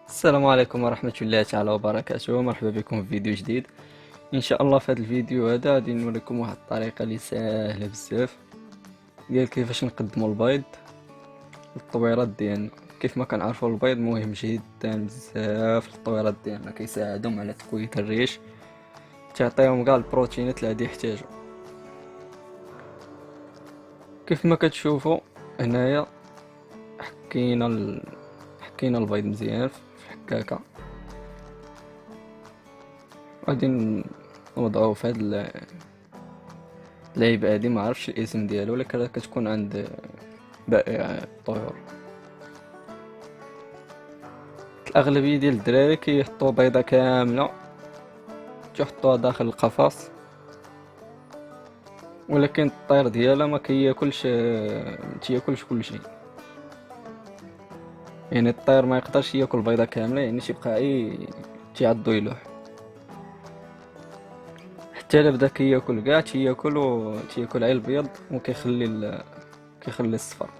السلام عليكم ورحمة الله تعالى وبركاته. مرحبا بكم في فيديو جديد. ان شاء الله في هذا الفيديو هذا غادي نوريكم واحد الطريقة اللي سهلة بزاف ديال كيفاش نقدموا البيض للطويرات ديالنا. كيف ما كنعرفوا البيض مهم جدا بزاف للطويرات ديالنا، كيساعدهم على تقوية الريش، تعطيهم كاع البروتينات اللي غادي يحتاجوا. كيف ما كتشوفوا هنايا حكينا البيض مزيان في حكاكة. غادي نوضعوه في هاد اللعيبة هادي، ما عرفتش الاسم ديالو، ولكن كتكون عند بائع الطيور. الأغلبية ديال الدراري كيحطوا بيضة كاملة تيحطوها داخل القفص، ولكن الطير ديالها ما تياكلش كلشي. يعني الطير ما يقدرش ياكل بيضة كاملة، يعني تيبقى تيعضو يلوح. حتى الا بدا كياكل كاع تياكل غير البيض كيخلي الصفر.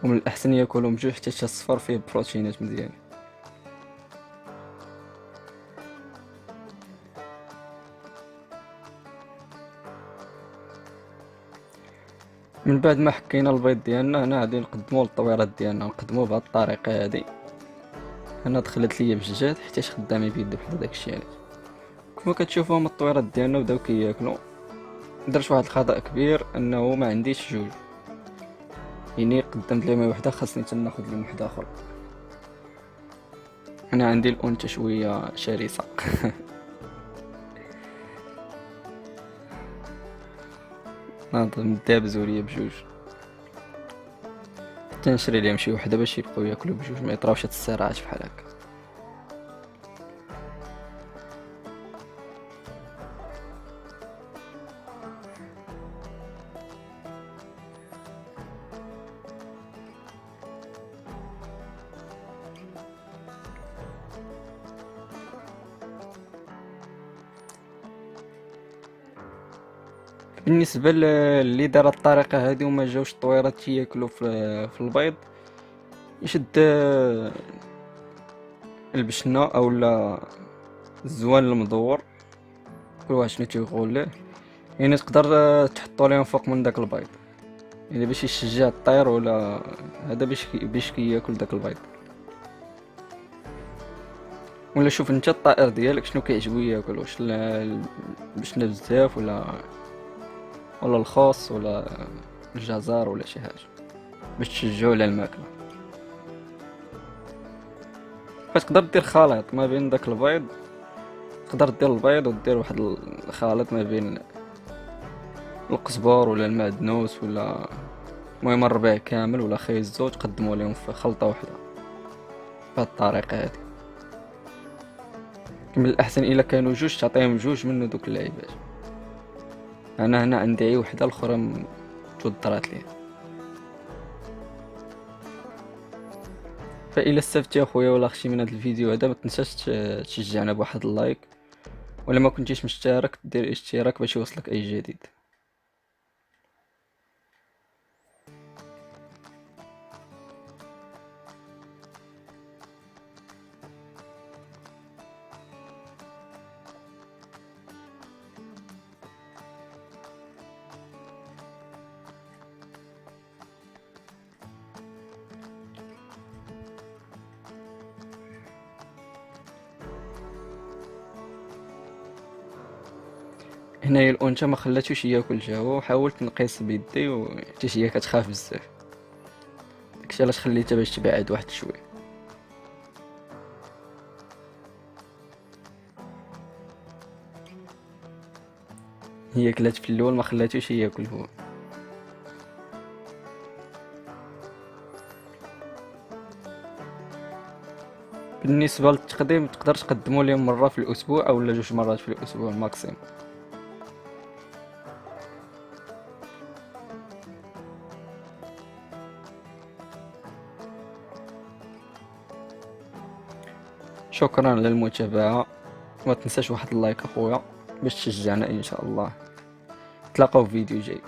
ومن الاحسن ياكلهم بجوج حتى الصفر فيه بروتينات مزيان. من بعد ما حكينا البيض ديالنا، هنا غادي نقدموه للطويرات ديالنا، نقدموه بهاد الطريقه هادي. هنا دخلت ليا بجوجات حيتاش خدامين بيد وحده داكشي علاش. كما كتشوفوا هما الطويرات ديالنا بداو كياكلوا. درت واحد الخطا كبير انه ما عنديش جوج، يعني قدمت لهم وحده خاصني ناخذ لهم وحده اخرى. انا عندي الانثى شويه شرسه. ناضل دابزو ليا بجوج، تنشري ليهم شي وحده باش يبقاو ياكلوا بجوج، ما يطراوش هاد الصراعات بحال هكا. بالنسبه اللي دار الطريقه هذه وما جاوش الطويرات تياكلوا في البيض، يشد البشنه اولا الزوان المدور، كل واحد شنو تيقول له. يعني تقدر تحطو ليهم فوق من داك البيض، يعني باش يشجع الطير، ولا هذا باش كياكل داك البيض. ولا شوف انت الطائر ديالك شنو كيعجبو ياكل، واش البشنه بزاف ولا الخوص ولا الجزر ولا شي حاجه، باش تشجعو على الماكله. فتقدر دير خليط ما بين داك البيض، تقدر دير البيض ودير واحد الخليط ما بين القزبر ولا المعدنوس ولا المهم الربيع كامل ولا خيزو، تقدموا لهم في خلطه واحده بهاد الطريقه هادي. من الاحسن الا كانوا جوج تعطيهم جوج من دوك اللعيبات. انا هنا عندي عي وحده، الاخرى تودرات لي. فإلا استفدتي اخويا ولا اختي من هذا الفيديو هذا، ما تنساش تشجعنا بواحد اللايك، ولا ما كنتيش مشترك دير اشتراك باش يوصلك اي جديد. هنايا الانثى ما خلاتوش ياكل جاهو، حاولت نقيس بيدي حتى هي كتخاف بزاف، داكشي علاش خليتها باش تبعد واحد شويه. هي كلات في الاول ما خلاتوش ياكل هو. بالنسبه للتقديم تقدر تقدموا لهم مره في الاسبوع او جوج مرات في الاسبوع الماكسيم. شكرا للمتابعه، ما تنساش واحد اللايك اخويا باش تشجعنا ان شاء الله. تلاقاو في فيديو جاي.